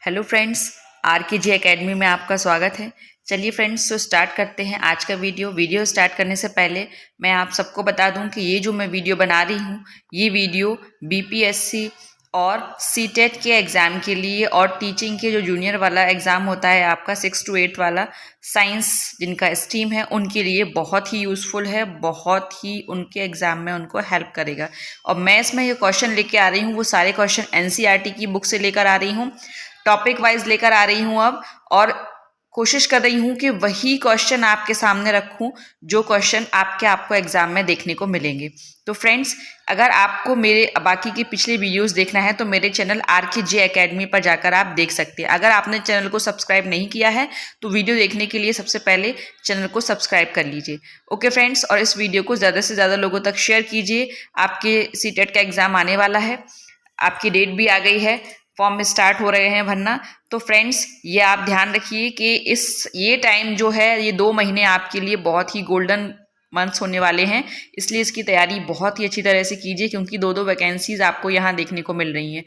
Hello friends, are के जी academy में आपका स्वागत है। चलिए फ्रेंड्स, तो स्टार्ट करते हैं आज का वीडियो स्टार्ट करने से पहले मैं आप सबको बता दूं कि ये जो मैं वीडियो बना रही हूँ, ये वीडियो बीपीएससी और सीटेट के एग्ज़ाम के लिए और टीचिंग के जो जूनियर वाला एग्ज़ाम होता है आपका 6 to 8 वाला साइंस जिनका स्ट्रीम है, उनके लिए बहुत ही यूज़फुल है, बहुत ही उनके एग्ज़ाम में उनको हेल्प करेगा। और मैं इसमें ये क्वेश्चन लेके आ रही हूँ, वो सारे क्वेश्चन एनसीईआरटी की बुक से लेकर आ रही हूँ, टॉपिक वाइज लेकर आ रही हूँ अब, और कोशिश कर रही हूँ कि वही क्वेश्चन आपके सामने रखूँ जो क्वेश्चन आपको एग्जाम में देखने को मिलेंगे। तो फ्रेंड्स, अगर आपको मेरे बाकी की पिछले वीडियोस देखना है तो मेरे चैनल आर के जी एकेडमी पर जाकर आप देख सकते हैं। अगर आपने चैनल को सब्सक्राइब नहीं किया है तो वीडियो देखने के लिए सबसे पहले चैनल को सब्सक्राइब कर लीजिए। ओके फ्रेंड्स, और इस वीडियो को ज़्यादा से ज़्यादा लोगों तक शेयर कीजिए। आपके सीटेट का एग्ज़ाम आने वाला है, आपकी डेट भी आ गई है, फॉर्म स्टार्ट हो रहे हैं भरना। तो फ्रेंड्स, ये आप ध्यान रखिए कि ये टाइम जो है, ये 2 महीने आपके लिए बहुत ही गोल्डन मंथ्स होने वाले हैं, इसलिए इसकी तैयारी बहुत ही अच्छी तरह से कीजिए क्योंकि 2 वैकेंसीज आपको यहाँ देखने को मिल रही हैं।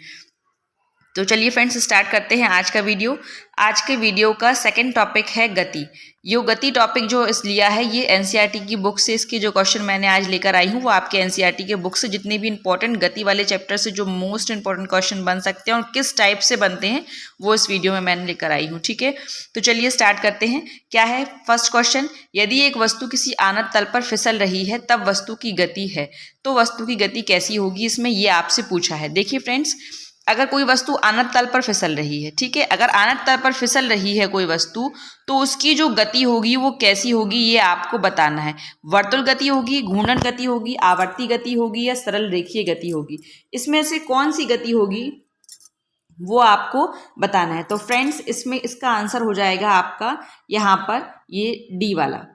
तो चलिए फ्रेंड्स, स्टार्ट करते हैं आज का वीडियो। आज के वीडियो का सेकंड टॉपिक है गति। ये गति टॉपिक जो इस लिया है, ये एनसीईआरटी की बुक से, इसके जो क्वेश्चन मैंने आज लेकर आई हूँ वो आपके एनसीईआरटी के बुक से जितने भी इंपॉर्टेंट गति वाले चैप्टर से जो मोस्ट इंपॉर्टेंट क्वेश्चन बन सकते हैं और किस टाइप से बनते हैं वो इस वीडियो में मैंने लेकर आई हूँ। ठीक है, तो चलिए स्टार्ट करते हैं। क्या है फर्स्ट क्वेश्चन? यदि एक वस्तु किसी आनत तल पर फिसल रही है तब वस्तु की गति है, तो वस्तु की गति कैसी होगी? इसमें ये आपसे पूछा है। देखिए फ्रेंड्स, अगर कोई वस्तु आनत तल पर फिसल रही है, ठीक है, अगर आनत तल पर फिसल रही है कोई वस्तु, तो उसकी जो गति होगी वो कैसी होगी ये आपको बताना है। वर्तुल गति होगी, घूर्णन गति होगी, आवर्ती गति होगी या सरल रेखीय गति होगी? इसमें से कौन सी गति होगी वो आपको बताना है। तो फ्रेंड्स, इसमें इसका आंसर हो जाएगा आपका यहाँ पर ये डी वाला।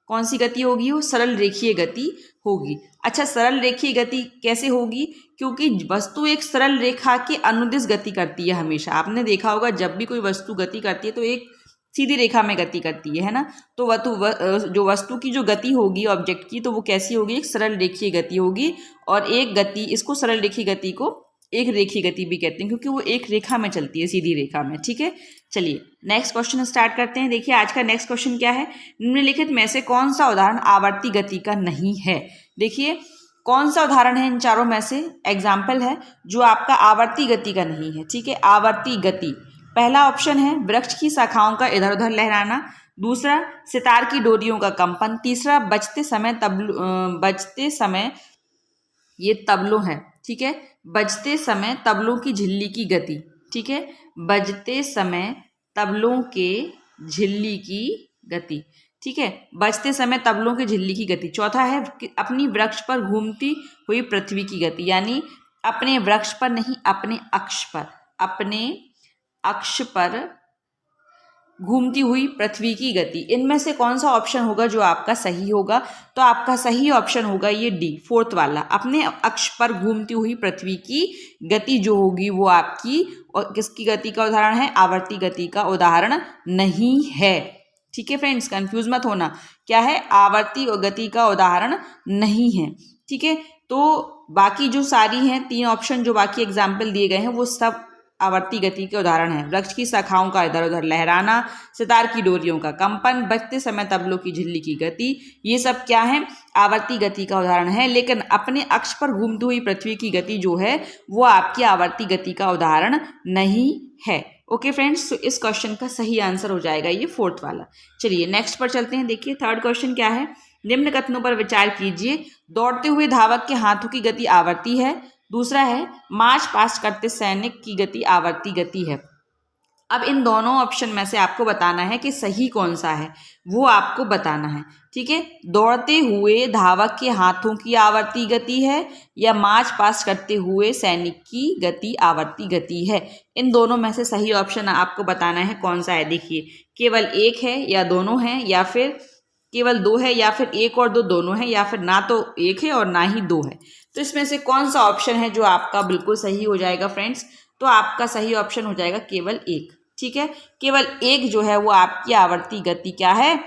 कौन सी गति होगी? वो सरल रेखीय गति होगी। अच्छा, सरल रेखीय गति कैसे होगी? क्योंकि वस्तु एक सरल रेखा के अनुदिश गति करती है हमेशा। आपने देखा होगा जब भी कोई वस्तु गति करती है तो एक सीधी रेखा में गति करती है ना। तो जो वस्तु की जो गति होगी ऑब्जेक्ट की, तो वो कैसी होगी? एक सरल रेखीय गति होगी। और एक गति, इसको सरल रेखीय गति को एक रेखीय गति भी कहते हैं क्योंकि वो एक रेखा में चलती है, सीधी रेखा में। ठीक है, चलिए नेक्स्ट क्वेश्चन स्टार्ट करते हैं। देखिए आज का नेक्स्ट क्वेश्चन क्या है? निम्नलिखित में से कौन सा उदाहरण आवर्ती गति का नहीं है? देखिए कौन सा उदाहरण है इन चारों में से, एग्जाम्पल है जो आपका आवर्ती गति का नहीं है। ठीक है, आवर्ती गति, पहला ऑप्शन है वृक्ष की शाखाओं का इधर उधर लहराना, दूसरा सितार की डोरियों का कंपन, तीसरा बजते समय ये तबलों है। ठीक है, बजते समय तबलों की झिल्ली की गति। ठीक है, बजते समय तबलों के झिल्ली की गति। ठीक है, बजते समय तबलों की झिल्ली की गति। चौथा है अपनी वृक्ष पर घूमती हुई पृथ्वी की गति, यानी अपने वृक्ष पर नहीं, अपने अक्ष पर, अपने अक्ष पर घूमती हुई पृथ्वी की गति। इनमें से कौन सा ऑप्शन होगा जो आपका सही होगा? तो आपका सही ऑप्शन होगा ये डी, फोर्थ वाला, अपने अक्ष पर घूमती हुई पृथ्वी की गति जो होगी वो आपकी, और किसकी गति का उदाहरण है? आवर्ती गति का उदाहरण नहीं है। ठीक है फ्रेंड्स, कंफ्यूज मत होना, क्या है? आवर्ती गति का उदाहरण नहीं है। ठीक है, तो बाकी जो सारी हैं 3 ऑप्शन जो बाकी एग्जाम्पल दिए गए हैं वो सब आवर्ती गति के उदाहरण है। वृक्ष की शाखाओं का इधर उधर लहराना, सितार की डोरियों का कंपन, बजते समय तबलों की झिल्ली की गति, ये सब क्या है? आवर्ती गति का उदाहरण है। लेकिन अपने अक्ष पर घूमती हुई पृथ्वी की गति जो है वो आपकी आवर्ती गति का उदाहरण नहीं है। ओके फ्रेंड्स, तो इस क्वेश्चन का सही आंसर हो जाएगा ये फोर्थ वाला। चलिए नेक्स्ट पर चलते हैं। देखिए थर्ड क्वेश्चन क्या है? निम्न कथनों पर विचार कीजिए। दौड़ते हुए धावक के हाथों की गति आवर्ती है, दूसरा है मार्च पास्ट करते सैनिक की गति आवर्ती गति है। अब इन दोनों ऑप्शन में से आपको बताना है कि सही कौन सा है, वो आपको बताना है। ठीक है, दौड़ते हुए धावक के हाथों की आवर्ती गति है या मार्च पास्ट करते हुए सैनिक की गति आवर्ती गति है। इन दोनों में से सही ऑप्शन आपको बताना है कौन सा है। देखिए केवल एक है या दोनों हैं, या फिर केवल 2 है, या फिर 1 और 2 दोनों है, या फिर ना तो 1 है और ना ही 2 है। तो इसमें से कौन सा ऑप्शन है जो आपका बिल्कुल सही हो जाएगा फ्रेंड्स? तो आपका सही ऑप्शन हो जाएगा केवल 1। ठीक है, केवल 1 जो है वो आपकी आवर्ती गति क्या है?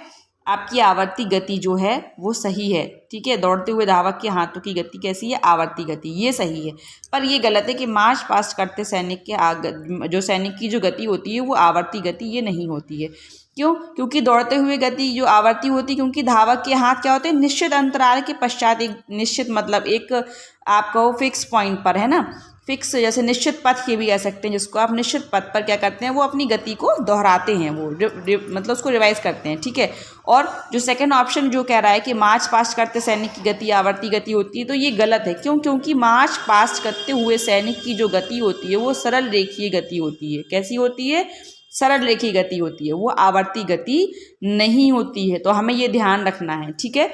आपकी आवर्ती गति जो है वो सही है, ठीक है। दौड़ते हुए धावक के हाथों की गति कैसी है, आवर्ती गति, ये सही है। पर ये गलत है कि मार्च पास्ट करते सैनिक के जो सैनिक की जो गति होती है वो आवर्ती गति ये नहीं होती है। क्यों? क्योंकि दौड़ते हुए गति जो आवर्ती होती है, क्योंकि धावक के हाथ क्या होते हैं, निश्चित अंतराल के पश्चात, एक निश्चित मतलब एक आप कहो फिक्स पॉइंट पर, है ना, फिक्स, जैसे निश्चित पथ के भी कह सकते हैं, जिसको आप निश्चित पथ पर क्या करते हैं, वो अपनी गति को दोहराते हैं, वो मतलब उसको रिवाइज करते हैं, ठीक है। और जो सेकंड ऑप्शन जो कह रहा है कि मार्च पास्ट करते सैनिक की गति आवर्ती गति होती है, तो ये गलत है। क्यों? क्योंकि मार्च पास्ट करते हुए सैनिक की जो गति होती है वो सरल रेखीय गति होती है। कैसी होती है? सरल रेखीय गति होती है, वो आवर्ती गति नहीं होती है। तो हमें ये ध्यान रखना है, ठीक है।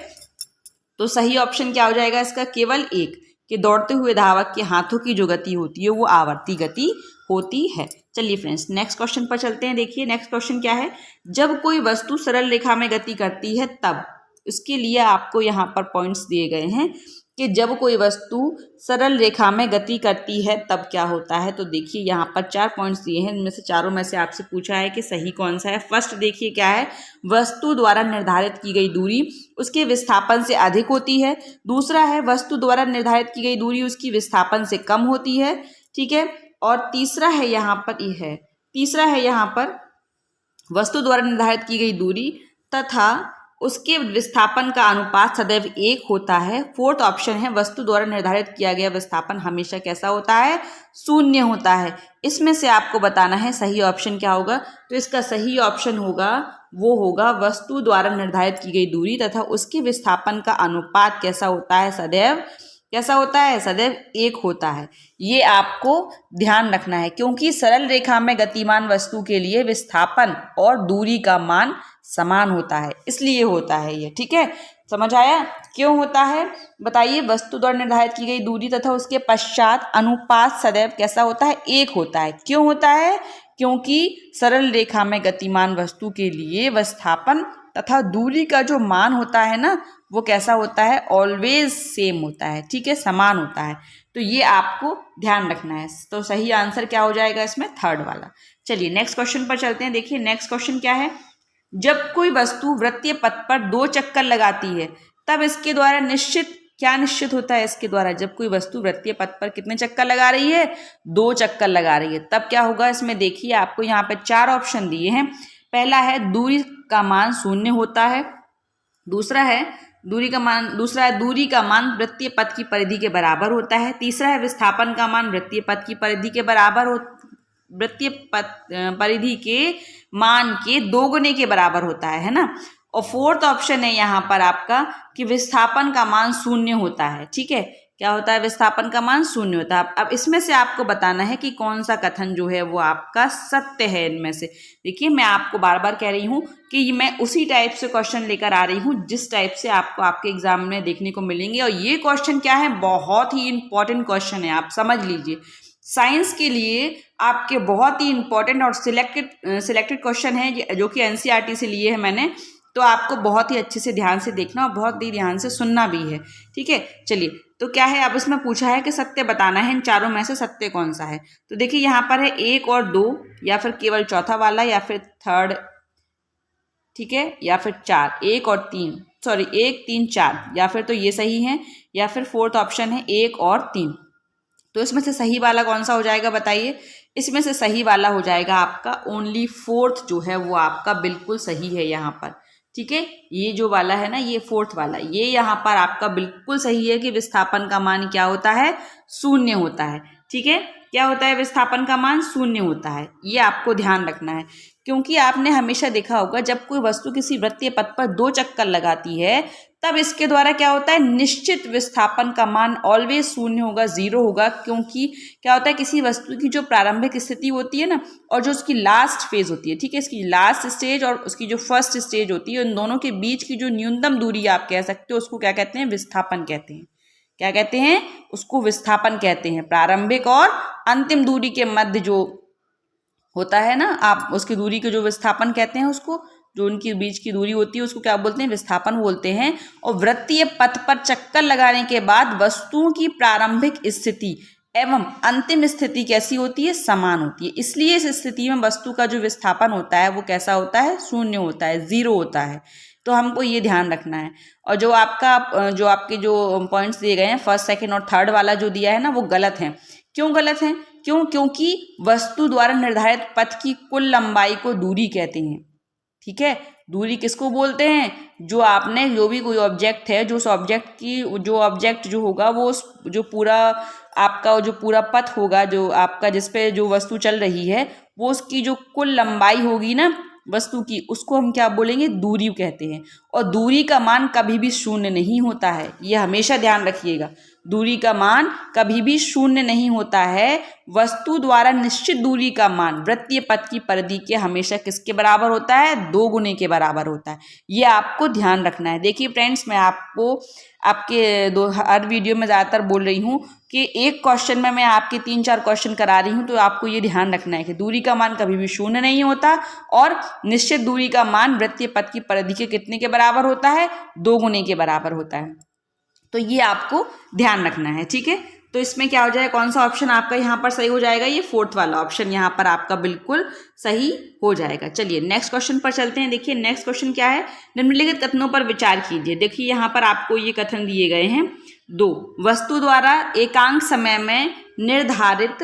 तो सही ऑप्शन क्या हो जाएगा इसका? केवल एक, कि दौड़ते हुए धावक के हाथों की जो गति होती है वो आवर्ती गति होती है। चलिए फ्रेंड्स, नेक्स्ट क्वेश्चन पर चलते हैं। देखिए नेक्स्ट क्वेश्चन क्या है, जब कोई वस्तु सरल रेखा में गति करती है तब, इसके लिए आपको यहाँ पर पॉइंट्स दिए गए हैं कि जब कोई वस्तु सरल रेखा में गति करती है तब क्या होता है। तो देखिए यहाँ पर 4 पॉइंट्स दिए हैं, इनमें से चारों में से आपसे पूछा है कि सही कौन सा है। फर्स्ट देखिए क्या है, वस्तु द्वारा निर्धारित की गई दूरी उसके विस्थापन से अधिक होती है। दूसरा है, वस्तु द्वारा निर्धारित की गई दूरी उसकी विस्थापन से कम होती है, ठीक है। और तीसरा है यहाँ पर वस्तु द्वारा निर्धारित की गई दूरी तथा उसके विस्थापन का अनुपात सदैव 1 होता है। फोर्थ ऑप्शन है, वस्तु द्वारा निर्धारित किया गया विस्थापन हमेशा कैसा होता है? 0 होता है। इसमें से आपको बताना है सही ऑप्शन क्या होगा। तो इसका सही ऑप्शन होगा, वो होगा वस्तु द्वारा निर्धारित की गई दूरी तथा उसके विस्थापन का अनुपात कैसा होता है? सदैव 1 होता है। ये आपको ध्यान रखना है, क्योंकि सरल रेखा में गतिमान वस्तु के लिए विस्थापन और दूरी का मान समान होता है, इसलिए होता है ये, ठीक है। समझ आया क्यों होता है? बताइए। वस्तु द्वारा निर्धारित की गई दूरी तथा उसके पश्चात अनुपात सदैव कैसा होता है? 1 होता है। क्यों होता है? क्योंकि सरल रेखा में गतिमान वस्तु के लिए विस्थापन तथा दूरी का जो मान होता है ना, वो कैसा होता है? ऑलवेज सेम होता है, ठीक है, समान होता है। तो ये आपको ध्यान रखना है। तो सही आंसर क्या हो जाएगा इसमें? थर्ड वाला। चलिए नेक्स्ट क्वेश्चन पर चलते हैं। देखिए नेक्स्ट क्वेश्चन क्या है, जब कोई वस्तु वृत्तीय पथ पर 2 चक्कर लगाती है तब इसके द्वारा क्या निश्चित होता है? इसके द्वारा जब कोई वस्तु वृत्तीय पथ पर कितने चक्कर लगा रही है? 2 चक्कर लगा रही है, तब क्या होगा? इसमें देखिए आपको यहाँ पे 4 ऑप्शन दिए हैं। पहला है, दूरी का मान 0 होता है। दूसरा है दूरी का मान वृत्तीय पथ की परिधि के बराबर होता है। तीसरा है, विस्थापन का मान वृत्तीय पथ की परिधि के बराबर वृत्तीय परिधि के मान के 2 गुने के बराबर होता है ना। और फोर्थ ऑप्शन है यहाँ पर आपका कि विस्थापन का मान 0 होता है, ठीक है। क्या होता है? विस्थापन का मान 0 होता है। अब इसमें से आपको बताना है कि कौन सा कथन जो है वो आपका सत्य है इनमें से। देखिए मैं आपको बार बार कह रही हूँ कि मैं उसी टाइप से क्वेश्चन लेकर आ रही हूँ जिस टाइप से आपको आपके एग्जाम में देखने को मिलेंगे। और ये क्वेश्चन क्या है? बहुत ही इंपॉर्टेंट क्वेश्चन है, आप समझ लीजिए। साइंस के लिए आपके बहुत ही इंपॉर्टेंट और सिलेक्टेड क्वेश्चन है, जो कि एनसीईआरटी से लिए है मैंने। तो आपको बहुत ही अच्छे से ध्यान से देखना और बहुत ही ध्यान से सुनना भी है, ठीक है। चलिए, तो क्या है, अब इसमें पूछा है कि सत्य बताना है, इन चारों में से सत्य कौन सा है। तो देखिए यहाँ पर है 1 और 2, या फिर केवल चौथा वाला, या फिर थर्ड, ठीक है, या फिर 4, 1 और 3, सॉरी 1 3 4, या फिर तो ये सही है, या फिर फोर्थ ऑप्शन है 1 और 3। तो इसमें से सही वाला कौन सा हो जाएगा बताइए? इसमें से सही वाला हो जाएगा आपका ओनली फोर्थ, जो है वो आपका बिल्कुल सही है यहाँ पर, ठीक है। ये जो वाला है ना, ये फोर्थ वाला, ये यहाँ पर आपका बिल्कुल सही है कि विस्थापन का मान क्या होता है? 0 होता है, ठीक है। क्या होता है? विस्थापन का मान 0 होता है। ये आपको ध्यान रखना है, क्योंकि आपने हमेशा देखा होगा जब कोई वस्तु किसी वृत्तीय पथ पर 2 चक्कर लगाती है तब इसके द्वारा क्या होता है? निश्चित विस्थापन का मान ऑलवेज 0 होगा, 0 होगा। क्योंकि क्या होता है, किसी वस्तु की जो प्रारंभिक स्थिति होती है ना, और जो उसकी लास्ट फेज होती है, ठीक है, इसकी लास्ट स्टेज और उसकी जो फर्स्ट स्टेज होती है, उन दोनों के बीच की जो न्यूनतम दूरी आप कह सकते हो, उसको क्या कहते हैं? विस्थापन कहते हैं। क्या कहते हैं? उसको विस्थापन कहते हैं। प्रारंभिक और अंतिम दूरी के मध्य जो होता है ना, आप उसकी दूरी को जो विस्थापन कहते हैं, उसको, जो उनकी बीच की दूरी होती है, उसको क्या बोलते हैं? विस्थापन बोलते हैं। और वृत्तीय पथ पर चक्कर लगाने के बाद वस्तुओं की प्रारंभिक स्थिति एवं अंतिम स्थिति कैसी होती है? समान होती है। इसलिए इस स्थिति में वस्तु का जो विस्थापन होता है वो कैसा होता है? 0 होता है, 0 होता है। तो हमको ये ध्यान रखना है। और जो आपके जो पॉइंट्स दिए गए हैं फर्स्ट, सेकंड और थर्ड वाला जो दिया है ना, वो गलत है। क्यों गलत है? क्योंकि वस्तु द्वारा निर्धारित पथ की कुल लंबाई को दूरी कहते हैं। ठीक है, दूरी किसको बोलते हैं? जो भी कोई ऑब्जेक्ट है, जो उस ऑब्जेक्ट की जो ऑब्जेक्ट जो होगा वो उस जो पूरा पथ होगा, जो आपका जिस पे जो वस्तु चल रही है, वो उसकी जो कुल लंबाई होगी ना वस्तु की, उसको हम क्या बोलेंगे? दूरी कहते हैं। और दूरी का मान कभी भी शून्य नहीं होता है, ये हमेशा ध्यान रखिएगा। दूरी का मान कभी भी शून्य नहीं होता है। वस्तु द्वारा निश्चित दूरी का मान वृत्तीय पथ की परिधि के हमेशा किसके बराबर होता है? 2 गुने के बराबर होता है। ये आपको ध्यान रखना है। देखिए फ्रेंड्स, मैं आपको हर वीडियो में ज़्यादातर बोल रही हूँ कि एक क्वेश्चन में मैं आपके 3-4 क्वेश्चन करा रही हूँ, तो आपको ये ध्यान रखना है कि दूरी का मान कभी भी शून्य नहीं होता और निश्चित दूरी का मान वृत्तीय पथ की परिधि के कितने के बराबर होता है? 2 गुने के बराबर होता है। तो ये आपको ध्यान रखना है। ठीक है, तो इसमें क्या हो जाएगा? कौन सा ऑप्शन आपका यहाँ पर सही हो जाएगा? ये 4th वाला ऑप्शन यहाँ पर आपका बिल्कुल सही हो जाएगा। चलिए नेक्स्ट क्वेश्चन पर चलते हैं। देखिए नेक्स्ट क्वेश्चन क्या है? निम्नलिखित कथनों पर विचार कीजिए। देखिए यहाँ पर आपको ये कथन दिए गए हैं 2। वस्तु द्वारा एकांक समय में निर्धारित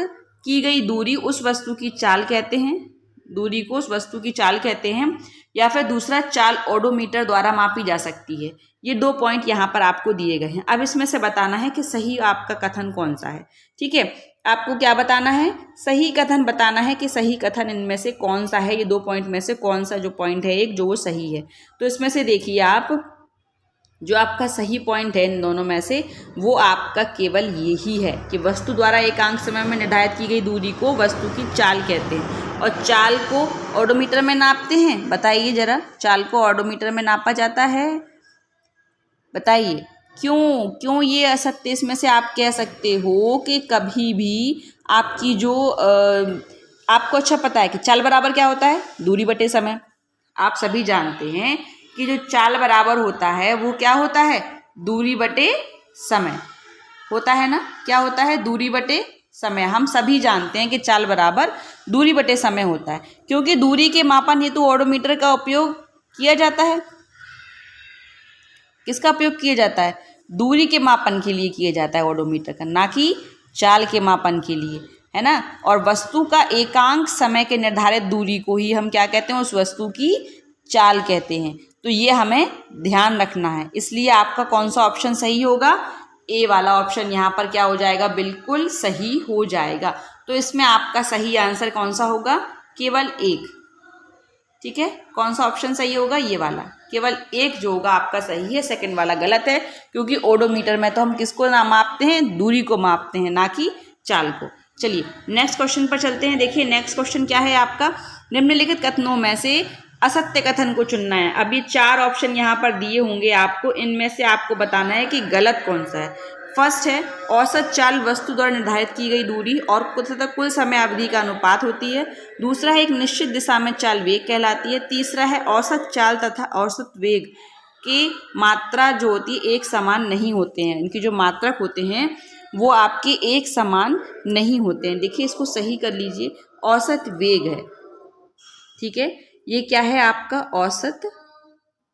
की गई दूरी उस वस्तु की चाल कहते हैं, दूरी को उस वस्तु की चाल कहते हैं। या फिर दूसरा, चाल ओडोमीटर द्वारा मापी जा सकती है। ये 2 पॉइंट यहाँ पर आपको दिए गए हैं। अब इसमें से बताना है कि सही आपका कथन कौन सा है। ठीक है, आपको क्या बताना है? सही कथन बताना है कि सही कथन इनमें से कौन सा है। ये 2 पॉइंट में से कौन सा जो पॉइंट है एक जो वो सही है। तो इसमें से देखिए आप, जो आपका सही पॉइंट है इन दोनों में से, वो आपका केवल यही है कि वस्तु द्वारा एकांक समय में निर्धारित की गई दूरी को वस्तु की चाल कहते हैं। और चाल को ओडोमीटर में नापते हैं। बताइए जरा, चाल को ओडोमीटर में नापा जाता है? बताइए क्यों ये असत्य इसमें से आप कह सकते हो कि कभी भी आपकी जो आपको अच्छा पता है कि चाल बराबर क्या होता है? दूरी बटे समय। आप सभी जानते हैं कि जो चाल बराबर होता है वो क्या होता है? दूरी बटे समय होता है ना। क्या होता है? दूरी बटे समय। हम सभी जानते हैं कि चाल बराबर दूरी बटे समय होता है, क्योंकि दूरी के मापन हेतु ओडोमीटर का उपयोग किया जाता है। किसका उपयोग किया जाता है? दूरी के मापन के लिए किया जाता है ओडोमीटर का, ना कि चाल के मापन के लिए, है ना। और वस्तु का एकांक समय के निर्धारित दूरी को ही हम क्या कहते हैं? उस वस्तु की चाल कहते हैं। तो ये हमें ध्यान रखना है। इसलिए आपका कौन सा ऑप्शन सही होगा? ए वाला ऑप्शन यहाँ पर क्या हो जाएगा? बिल्कुल सही हो जाएगा। तो इसमें आपका सही आंसर कौन सा होगा? केवल 1। ठीक है, कौन सा ऑप्शन सही होगा? ये वाला, केवल 1 जो होगा आपका सही है। सेकंड वाला गलत है, क्योंकि ओडोमीटर में तो हम किसको ना मापते हैं? दूरी को मापते हैं, ना कि चाल को। चलिए नेक्स्ट क्वेश्चन पर चलते हैं। देखिए नेक्स्ट क्वेश्चन क्या है आपका? निम्नलिखित कथनों में से असत्य कथन को चुनना है। अब ये 4 ऑप्शन यहाँ पर दिए होंगे आपको, इनमें से आपको बताना है कि गलत कौन सा है। फर्स्ट है, औसत चाल वस्तु द्वारा निर्धारित की गई दूरी और कुल समय अवधि का अनुपात होती है। दूसरा है, एक निश्चित दिशा में चाल वेग कहलाती है। तीसरा है, औसत चाल तथा औसत वेग की मात्रा जो होती है एक समान नहीं होते हैं। इनकी जो मात्रक होते हैं वो आपके एक समान नहीं होते हैं। देखिए इसको सही कर लीजिए, औसत वेग है। ठीक है, ये क्या है आपका? औसत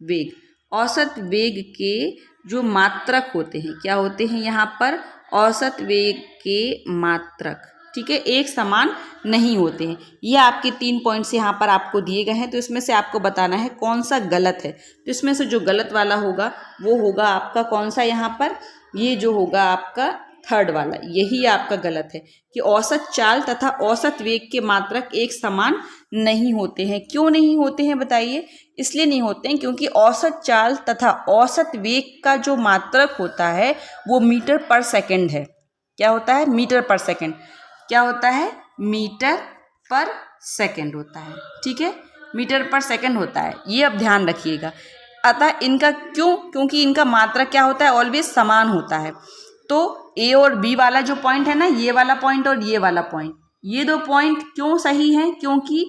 वेग। औसत वेग के जो मात्रक होते हैं, क्या होते हैं यहाँ पर? औसत वेग के मात्रक। ठीक है, एक समान नहीं होते हैं। ये आपके 3 पॉइंट्स यहाँ पर आपको दिए गए हैं। तो इसमें से आपको बताना है कौन सा गलत है। तो इसमें से जो गलत वाला होगा वो होगा आपका कौन सा यहाँ पर? ये जो होगा आपका थर्ड वाला, यही आपका गलत है कि औसत चाल तथा औसत वेग के मात्रक एक समान नहीं होते हैं। क्यों नहीं होते हैं बताइए? इसलिए नहीं होते हैं क्योंकि औसत चाल तथा औसत वेग का जो मात्रक होता है वो मीटर पर सेकंड है। क्या होता है? मीटर पर सेकंड। क्या होता है? मीटर पर सेकंड होता है। ठीक है, मीटर पर सेकंड होता है, ये अब ध्यान रखिएगा। अतः इनका क्योंकि इनका मात्रक क्या होता है? ऑलवेज समान होता है। तो ए और बी वाला जो पॉइंट है ना, ये वाला पॉइंट और ये वाला पॉइंट, ये 2 पॉइंट क्यों सही हैं? क्योंकि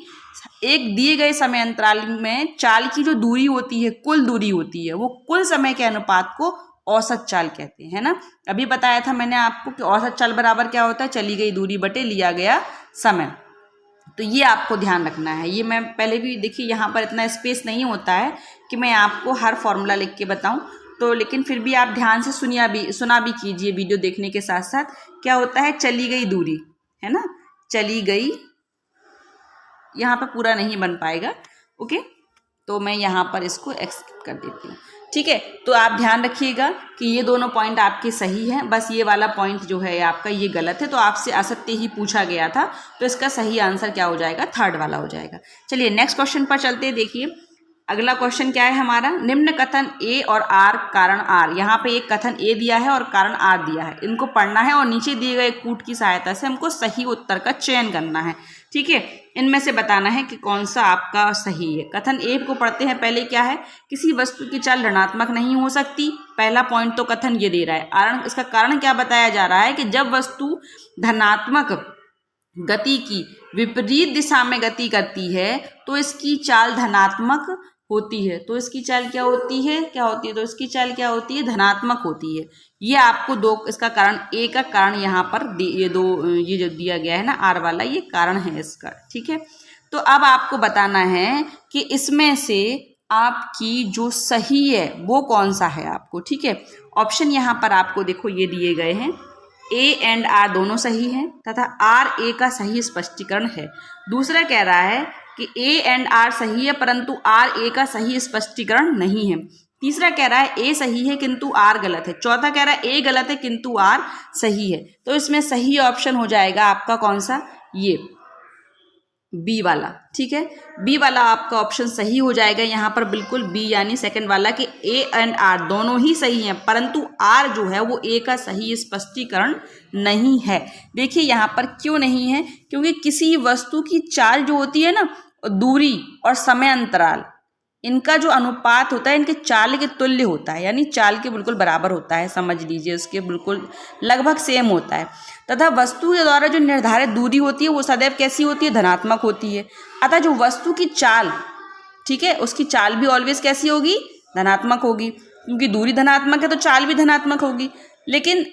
एक दिए गए समय अंतराल में चाल की जो दूरी होती है, कुल दूरी होती है, वो कुल समय के अनुपात को औसत चाल कहते हैं, है ना। अभी बताया था मैंने आपको कि औसत चाल बराबर क्या होता है? चली गई दूरी बटे लिया गया समय। तो ये आपको ध्यान रखना है। ये मैं पहले भी देखिए यहाँ पर इतना स्पेस नहीं होता है कि मैं आपको हर फॉर्मूला लिख के बताऊँ, तो लेकिन फिर भी आप ध्यान से सुना भी कीजिए वीडियो देखने के साथ साथ। क्या होता है, चली गई दूरी, है ना, चली गई, यहाँ पर पूरा नहीं बन पाएगा। ओके, तो मैं यहाँ पर इसको एक्सेप्ट कर देती हूँ। ठीक है, तो आप ध्यान रखिएगा कि ये दोनों पॉइंट आपके सही हैं, बस ये वाला पॉइंट जो है आपका ये गलत है। तो आपसे असत्य ही पूछा गया था, तो इसका सही आंसर क्या हो जाएगा, थर्ड वाला हो जाएगा। चलिए नेक्स्ट क्वेश्चन पर चलते हैं। देखिए अगला क्वेश्चन क्या है हमारा, निम्न कथन ए और आर कारण आर। यहाँ पे एक कथन ए दिया है और कारण आर दिया है, इनको पढ़ना है और नीचे दिए गए कूट की सहायता से हमको सही उत्तर का चयन करना है। ठीक है, इनमें से बताना है कि कौन सा आपका सही है। कथन ए को पढ़ते हैं। पहले क्या है, किसी वस्तु की चाल ऋणात्मक नहीं हो सकती। पहला पॉइंट तो कथन ये दे रहा है। इसका कारण क्या बताया जा रहा है कि जब वस्तु धनात्मक गति की विपरीत दिशा में गति करती है तो इसकी चाल धनात्मक होती है। तो इसकी चाल क्या होती है, तो इसकी चाल क्या होती है, धनात्मक होती है। ये आपको दो, इसका कारण ए का कारण यहाँ पर ये जो दिया गया है ना आर वाला, ये कारण है इसका। ठीक है, तो अब आपको बताना है कि इसमें से आपकी जो सही है वो कौन सा है आपको। ठीक है, ऑप्शन यहाँ पर आपको देखो ये दिए गए हैं, ए एंड आर दोनों सही हैं तथा आर ए का सही स्पष्टीकरण है। दूसरा कह रहा है कि ए एंड आर सही है परंतु आर ए का सही स्पष्टीकरण नहीं है। तीसरा कह रहा है ए सही है किंतु आर गलत है। चौथा कह रहा है ए गलत है किंतु आर सही है। तो इसमें सही ऑप्शन हो जाएगा आपका कौन सा, ये बी वाला। ठीक है, बी वाला आपका ऑप्शन सही हो जाएगा यहाँ पर, बिल्कुल बी यानी सेकंड वाला कि ए एंड आर दोनों ही सही हैं परंतु आर जो है वो ए का सही स्पष्टीकरण नहीं है। देखिए यहाँ पर क्यों नहीं है, क्योंकि किसी वस्तु की चाल जो होती है ना, दूरी और समय अंतराल, इनका जो अनुपात होता है इनके चाल के तुल्य होता है, यानी चाल के बिल्कुल बराबर होता है, समझ लीजिए उसके बिल्कुल लगभग सेम होता है। तथा वस्तु के द्वारा जो निर्धारित दूरी होती है वो सदैव कैसी होती है, धनात्मक होती है। अतः जो वस्तु की चाल, ठीक है, उसकी चाल भी ऑलवेज कैसी होगी, धनात्मक होगी, क्योंकि दूरी धनात्मक है तो चाल भी धनात्मक होगी। लेकिन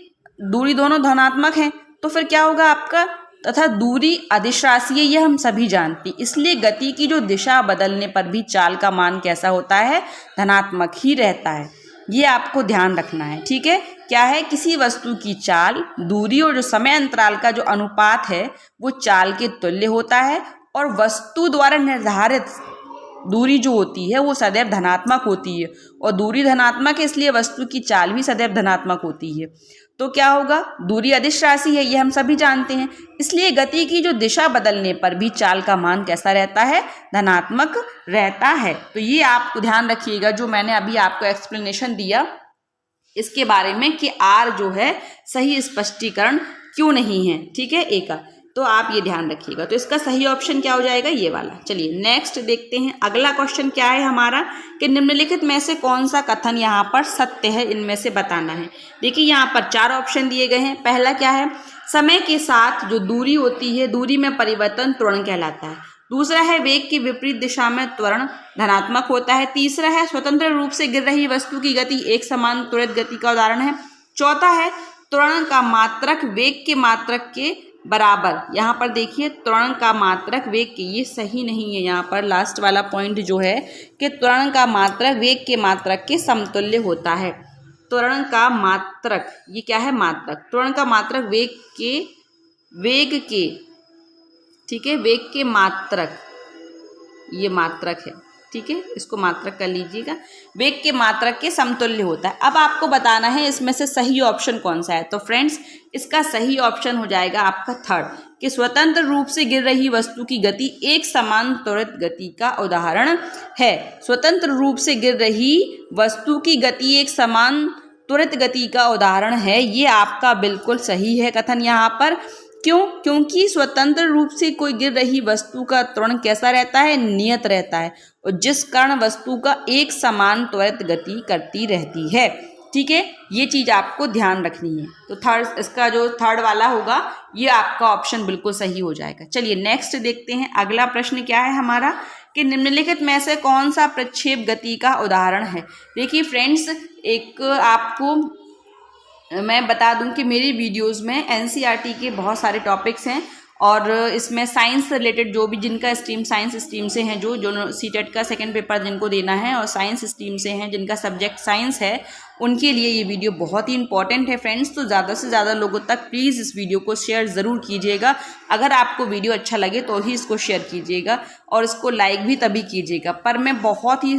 दूरी दोनों धनात्मक हैं तो फिर क्या होगा आपका, तथा दूरी अदिश राशि है, ये हम सभी जानते हैं। इसलिए गति की जो दिशा बदलने पर भी चाल का मान कैसा होता है, धनात्मक ही रहता है। ये आपको ध्यान रखना है। ठीक है, क्या है, किसी वस्तु की चाल, दूरी और जो समय अंतराल का जो अनुपात है वो चाल के तुल्य होता है और वस्तु द्वारा निर्धारित दूरी जो होती है वो सदैव धनात्मक होती है। और दूरी धनात्मक है इसलिए वस्तु की चाल भी सदैव धनात्मक होती है। तो क्या होगा, दूरी अदिश राशि है, ये हम सभी जानते हैं। इसलिए गति की जो दिशा बदलने पर भी चाल का मान कैसा रहता है, धनात्मक रहता है। तो ये आप ध्यान रखिएगा जो मैंने अभी आपको एक्सप्लेनेशन दिया इसके बारे में कि आर जो है सही स्पष्टीकरण क्यों नहीं है। ठीक है, ए का, तो आप ये ध्यान रखिएगा। तो इसका सही ऑप्शन क्या हो जाएगा, ये वाला। चलिए नेक्स्ट देखते हैं। अगला क्वेश्चन क्या है हमारा कि निम्नलिखित में से कौन सा कथन यहाँ पर सत्य है, इनमें से बताना है। देखिए यहाँ पर 4 ऑप्शन दिए गए हैं। पहला क्या है, समय के साथ जो दूरी होती है, दूरी में परिवर्तन त्वरण कहलाता है। दूसरा है, वेग की विपरीत दिशा में त्वरण धनात्मक होता है। तीसरा है, स्वतंत्र रूप से गिर रही वस्तु की गति एक समान त्वरित गति का उदाहरण है। चौथा है, त्वरण का मात्रक वेग के मात्रक के बराबर। यहाँ पर देखिए त्वरण का मात्रक वेग के, ये सही नहीं है। यहाँ पर लास्ट वाला पॉइंट जो है कि त्वरण का मात्रक वेग के मात्रक के समतुल्य होता है। त्वरण का मात्रक, ये क्या है, मात्रक, त्वरण का मात्रक वेग के, ठीक है, वेग के मात्रक, ये मात्रक है। ठीक है, इसको मात्रक कर लीजिएगा, वेग के मात्रक के समतुल्य होता है। अब आपको बताना है इसमें से सही ऑप्शन कौन सा है। तो फ्रेंड्स इसका सही ऑप्शन हो जाएगा आपका थर्ड, कि स्वतंत्र रूप से गिर रही वस्तु की गति एक समान त्वरित गति का उदाहरण है। स्वतंत्र रूप से गिर रही वस्तु की गति एक समान त्वरित गति का उदाहरण है, ये आपका बिल्कुल सही है कथन यहाँ पर। क्यों, क्योंकि स्वतंत्र रूप से कोई गिर रही वस्तु का त्वरण कैसा रहता है, नियत रहता है, और जिस कारण वस्तु का एक समान त्वरित गति करती रहती है। ठीक है, ये चीज आपको ध्यान रखनी है। तो थर्ड, इसका जो थर्ड वाला होगा ये आपका ऑप्शन बिल्कुल सही हो जाएगा। चलिए नेक्स्ट देखते हैं। अगला प्रश्न क्या है हमारा कि निम्नलिखित में से कौन सा प्रक्षेप गति का उदाहरण है। देखिए फ्रेंड्स, एक आपको मैं बता दूं कि मेरी वीडियोस में एनसीईआरटी के बहुत सारे टॉपिक्स हैं और इसमें साइंस से रिलेटेड जो भी जिनका स्ट्रीम साइंस स्ट्रीम से हैं जो सीटेट का सेकंड पेपर जिनको देना है और साइंस स्ट्रीम से हैं जिनका सब्जेक्ट साइंस है, उनके लिए ये वीडियो बहुत ही इंपॉर्टेंट है फ्रेंड्स। तो ज़्यादा से ज़्यादा लोगों तक प्लीज़ इस वीडियो को शेयर ज़रूर कीजिएगा। अगर आपको वीडियो अच्छा लगे तो ही इसको शेयर कीजिएगा और इसको लाइक भी तभी कीजिएगा। पर मैं बहुत ही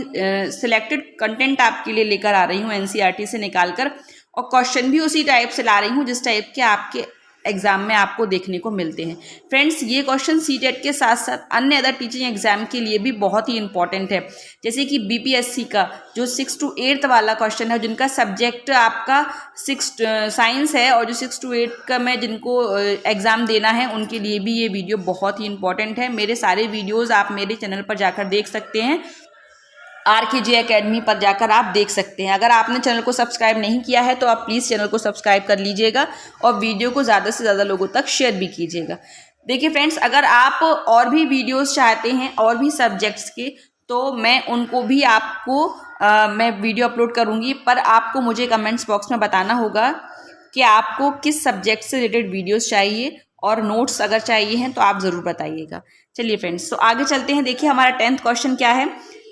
सिलेक्टेड कंटेंट आपके लिए लेकर आ रही हूँ एनसीईआरटी से निकाल कर, और क्वेश्चन भी उसी टाइप से ला रही हूँ जिस टाइप के आपके एग्जाम में आपको देखने को मिलते हैं फ्रेंड्स। ये क्वेश्चन सीटेट के साथ साथ अन्य अदर टीचिंग एग्जाम के लिए भी बहुत ही इंपॉर्टेंट है। जैसे कि बीपीएससी का जो 6 to 8 वाला क्वेश्चन है, जिनका सब्जेक्ट आपका 6 साइंस है और जो 6 to 8 का में जिनको एग्ज़ाम देना है उनके लिए भी ये वीडियो बहुत ही इंपॉर्टेंट है। मेरे सारे वीडियोज़ आप मेरे चैनल पर जाकर देख सकते हैं, आरकेजे एकेडमी पर जाकर आप देख सकते हैं। अगर आपने चैनल को सब्सक्राइब नहीं किया है तो आप प्लीज़ चैनल को सब्सक्राइब कर लीजिएगा और वीडियो को ज़्यादा से ज़्यादा लोगों तक शेयर भी कीजिएगा। देखिए फ्रेंड्स, अगर आप और भी वीडियोस चाहते हैं और भी सब्जेक्ट्स के, तो मैं उनको भी आपको मैं वीडियो अपलोड करूँगी, पर आपको मुझे कमेंट्स बॉक्स में बताना होगा कि आपको किस सब्जेक्ट से रिलेटेड वीडियोज़ चाहिए और नोट्स अगर चाहिए हैं तो आप ज़रूर बताइएगा। चलिए फ्रेंड्स, तो आगे चलते हैं। देखिए हमारा 10th क्वेश्चन क्या है,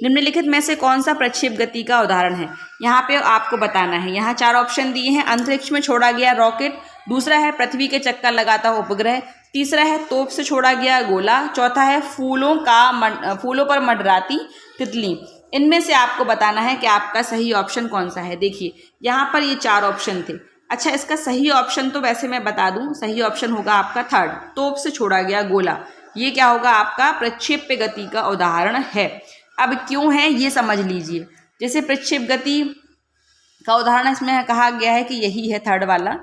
निम्नलिखित में से कौन सा प्रक्षेप गति का उदाहरण है। यहाँ पे आपको बताना है। यहाँ 4 ऑप्शन दिए हैं। अंतरिक्ष में छोड़ा गया रॉकेट, दूसरा है पृथ्वी के चक्कर लगाता हुआ उपग्रह, तीसरा है तोप से छोड़ा गया गोला, चौथा है फूलों पर मंडराती तितली। इनमें से आपको बताना है कि आपका सही ऑप्शन कौन सा है। देखिए यहाँ पर ये 4 ऑप्शन थे। अच्छा, इसका सही ऑप्शन तो वैसे मैं बता दूं, सही ऑप्शन होगा आपका 3rd, तोप से छोड़ा गया गोला। ये क्या होगा, आपका प्रक्षेप्य गति का उदाहरण है। अब क्यों है ये समझ लीजिए। जैसे प्रक्षेप गति का उदाहरण इसमें कहा गया है कि यही है 3rd वाला,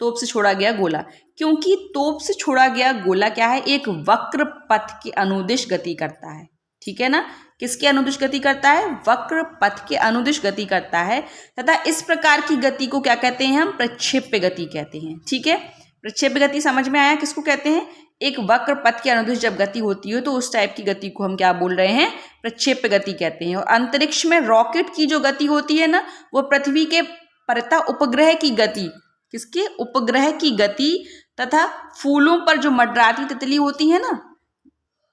तोप से छोड़ा गया गोला, क्योंकि तोप से छोड़ा गया गोला क्या है, एक वक्र पथ के अनुदिश गति करता है। ठीक है ना, किसके अनुदिश गति करता है, वक्र पथ के अनुदिश गति करता है, तथा इस प्रकार की गति को क्या कहते हैं, हम प्रक्षेप्य गति कहते हैं। ठीक है, प्रक्षेप्य गति समझ में आया किसको कहते हैं, एक वक्र पथ के अनुदिश जब गति होती है तो उस टाइप की गति को हम क्या बोल रहे हैं, प्रक्षेप्य गति कहते हैं। और अंतरिक्ष में रॉकेट की जो गति होती है ना, वो पृथ्वी के परता उपग्रह की गति, किसके, उपग्रह की गति, तथा फूलों पर जो मंडराती तितली होती है ना,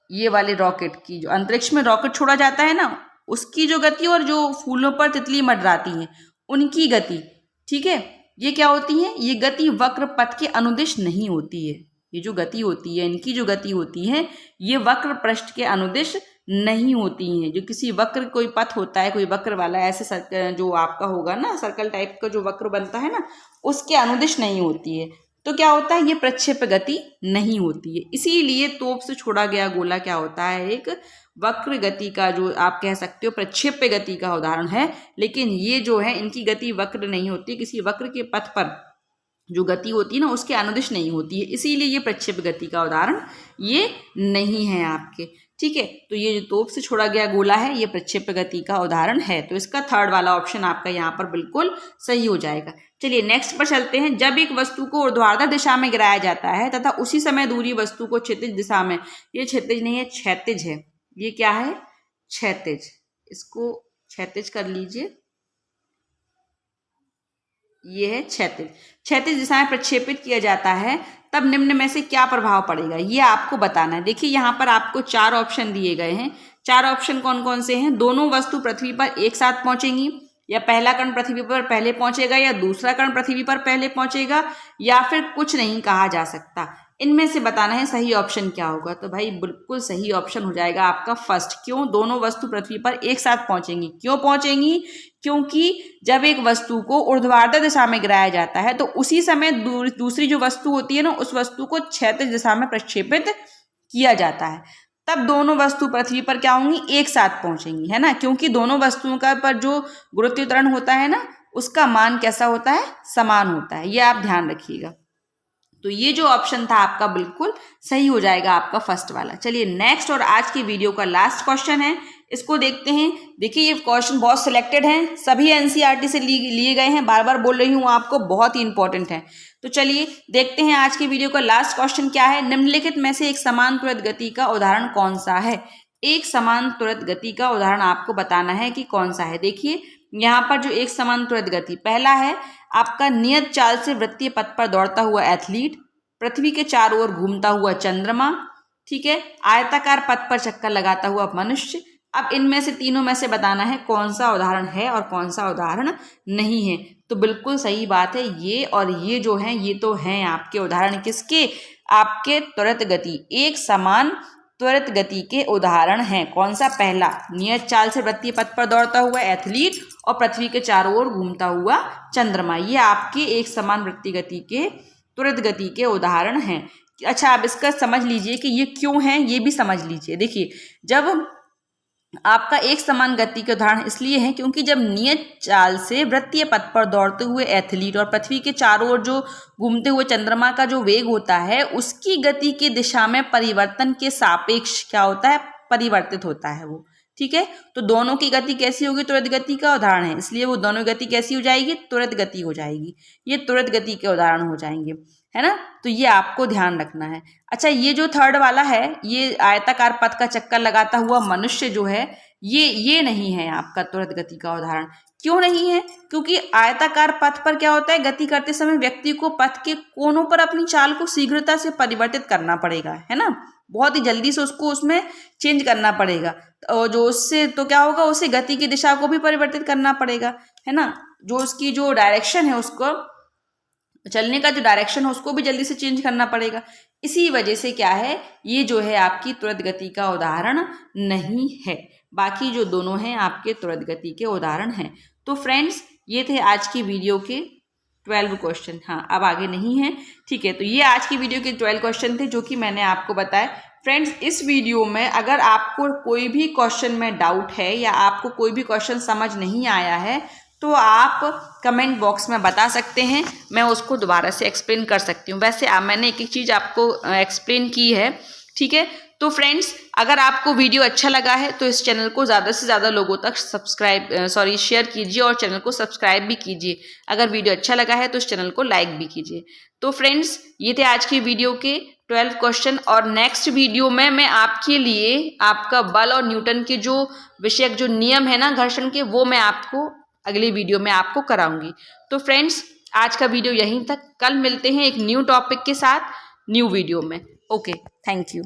ये वाले रॉकेट की, जो अंतरिक्ष में रॉकेट छोड़ा जाता है ना, उसकी जो गति, और जो फूलों पर तितली मंडराती हैं उनकी गति। ठीक है, ये क्या होती है, ये गति वक्र पथ के अनुदिश नहीं होती है। ये जो गति होती है, इनकी जो गति होती है, ये वक्र पृष्ठ के अनुदिश नहीं होती हैं। जो किसी वक्र, कोई पथ होता है कोई वक्र वाला, ऐसे जो आपका होगा ना सर्कल टाइप का जो वक्र बनता है ना, उसके अनुदिश नहीं होती है। तो क्या होता है, ये प्रक्षेप्य गति नहीं होती है। इसीलिए तोप से छोड़ा गया गोला क्या होता है, एक वक्र गति का, जो आप कह सकते हो प्रक्षेप्य गति का उदाहरण है। लेकिन ये जो है, इनकी गति वक्र नहीं होती, किसी वक्र के पथ पर जो गति होती है ना उसके अनुदिश नहीं होती है, इसीलिए ये प्रक्षेप्य गति का उदाहरण ये नहीं है आपके। ठीक है, तो ये जो तोप से छोड़ा गया गोला है ये प्रक्षेप्य गति का उदाहरण है। तो इसका 3rd वाला ऑप्शन आपका यहाँ पर बिल्कुल सही हो जाएगा। चलिए नेक्स्ट पर चलते हैं। जब एक वस्तु को ऊर्ध्वाधर दिशा में गिराया जाता है तथा उसी समय दूरी वस्तु को क्षैतिज दिशा में, ये क्षैतिज नहीं है, क्षैतिज है, ये क्या है, क्षैतिज, इसको क्षैतिज कर लीजिए, ये है क्षैतिज। क्षैतिज दिशा में प्रक्षेपित किया जाता है तब निम्न में से क्या प्रभाव पड़ेगा, ये आपको बताना है। देखिए यहाँ पर आपको 4 ऑप्शन दिए गए हैं। 4 ऑप्शन कौन कौन से हैं, दोनों वस्तु पृथ्वी पर एक साथ पहुंचेंगी, या पहला कण पृथ्वी पर पहले पहुंचेगा, या दूसरा कण पृथ्वी पर पहले पहुंचेगा, या फिर कुछ नहीं कहा जा सकता। इनमें से बताना है सही ऑप्शन क्या होगा। तो भाई बिल्कुल सही ऑप्शन हो जाएगा आपका 1st। क्यों, दोनों वस्तु पृथ्वी पर एक साथ पहुंचेंगी। क्यों पहुंचेंगी, क्योंकि जब एक वस्तु को ऊर्ध्वाधर दिशा में गिराया जाता है तो उसी समय दूसरी जो वस्तु होती है ना, उस वस्तु को क्षैतिज दिशा में प्रक्षेपित किया जाता है। तब दोनों वस्तु पृथ्वी पर क्या होंगी, एक साथ पहुंचेंगी, है ना, क्योंकि दोनों वस्तुओं का पर जो गुरुत्वाकर्षण होता है ना, उसका मान कैसा होता है, समान होता है। ये आप ध्यान रखिएगा। तो ये जो ऑप्शन था आपका बिल्कुल सही हो जाएगा, आपका 1st वाला। चलिए नेक्स्ट और आज की वीडियो का लास्ट क्वेश्चन है, इसको देखते हैं। देखिए ये क्वेश्चन बहुत सिलेक्टेड हैं, सभी एनसीईआरटी से लिए गए हैं, बार बार बोल रही हूँ आपको, बहुत ही इंपॉर्टेंट है। तो चलिए देखते हैं आज की वीडियो का लास्ट क्वेश्चन क्या है। निम्नलिखित में से एक समान त्वरित गति का उदाहरण कौन सा है। एक समान त्वरित गति का उदाहरण आपको बताना है कि कौन सा है। देखिए यहाँ पर जो एक समान त्वरित गति, पहला है आपका नियत चाल से वृत्तीय पथ पर दौड़ता हुआ एथलीट, पृथ्वी के चारों ओर घूमता हुआ चंद्रमा, ठीक है, आयताकार पथ पर चक्कर लगाता हुआ मनुष्य। अब इनमें से तीनों में से बताना है कौन सा उदाहरण है और कौन सा उदाहरण नहीं है। तो बिल्कुल सही बात है, ये और ये जो हैं ये तो हैं आपके उदाहरण किसके, आपके त्वरित गति, एक समान त्वरित गति के उदाहरण हैं। कौन सा, पहला नियत चाल से वृत्तीय पथ पर दौड़ता हुआ एथलीट और पृथ्वी के चारों ओर घूमता हुआ चंद्रमा, ये आपके एक समान वृत्तीय गति के त्वरित गति के उदाहरण हैं। अच्छा, अब इसका समझ लीजिए कि ये क्यों हैं, ये भी समझ लीजिए। देखिए, जब आपका एक समान गति के उदाहरण इसलिए है क्योंकि जब नियत चाल से वृत्तीय पथ पर दौड़ते हुए एथलीट और पृथ्वी के चारों ओर जो घूमते हुए चंद्रमा का जो वेग होता है उसकी गति की दिशा में परिवर्तन के सापेक्ष क्या होता है, परिवर्तित होता है वो, ठीक है। तो दोनों की गति कैसी होगी, त्वरित गति का उदाहरण है, इसलिए वो दोनों गति कैसी हो जाएगी, त्वरित गति हो जाएगी। ये त्वरित गति के उदाहरण हो जाएंगे, है ना। तो ये आपको ध्यान रखना है। अच्छा, ये जो थर्ड वाला है, ये आयताकार पथ का चक्कर लगाता हुआ मनुष्य जो है, ये नहीं है आपका त्वरित गति का उदाहरण। क्यों नहीं है, क्योंकि आयताकार पथ पर क्या होता है, गति करते समय व्यक्ति को पथ के कोनों पर अपनी चाल को शीघ्रता से परिवर्तित करना पड़ेगा, है ना, बहुत ही जल्दी से उसको उसमें चेंज करना पड़ेगा। और जो उससे तो क्या होगा, उसे गति की दिशा को भी परिवर्तित करना पड़ेगा, है ना, जो उसकी जो डायरेक्शन है, उसको चलने का जो डायरेक्शन है उसको भी जल्दी से चेंज करना पड़ेगा। इसी वजह से क्या है, ये जो है आपकी त्वरित गति का उदाहरण नहीं है। बाकी जो दोनों हैं आपके त्वरित गति के उदाहरण हैं। तो फ्रेंड्स, ये थे आज की वीडियो के 12 क्वेश्चन। हाँ, अब आगे नहीं है, ठीक है। तो ये आज की वीडियो के 12 क्वेश्चन थे जो कि मैंने आपको बताया। फ्रेंड्स, इस वीडियो में अगर आपको कोई भी क्वेश्चन में डाउट है या आपको कोई भी क्वेश्चन समझ नहीं आया है तो आप कमेंट बॉक्स में बता सकते हैं, मैं उसको दोबारा से एक्सप्लेन कर सकती हूँ। वैसे मैंने एक एक चीज़ आपको एक्सप्लेन की है, ठीक है। तो फ्रेंड्स, अगर आपको वीडियो अच्छा लगा है तो इस चैनल को ज़्यादा से ज़्यादा लोगों तक शेयर कीजिए और चैनल को सब्सक्राइब भी कीजिए। अगर वीडियो अच्छा लगा है तो इस चैनल को लाइक भी कीजिए। तो फ्रेंड्स, ये थे आज की वीडियो के 12 क्वेश्चन और नेक्स्ट वीडियो में मैं आपके लिए आपका बल और न्यूटन के जो विषयक जो नियम है ना घर्षण के, वो मैं आपको अगली वीडियो में आपको कराऊंगी। तो फ्रेंड्स, आज का वीडियो यहीं तक, कल मिलते हैं एक न्यू टॉपिक के साथ न्यू वीडियो में। Okay, thank you.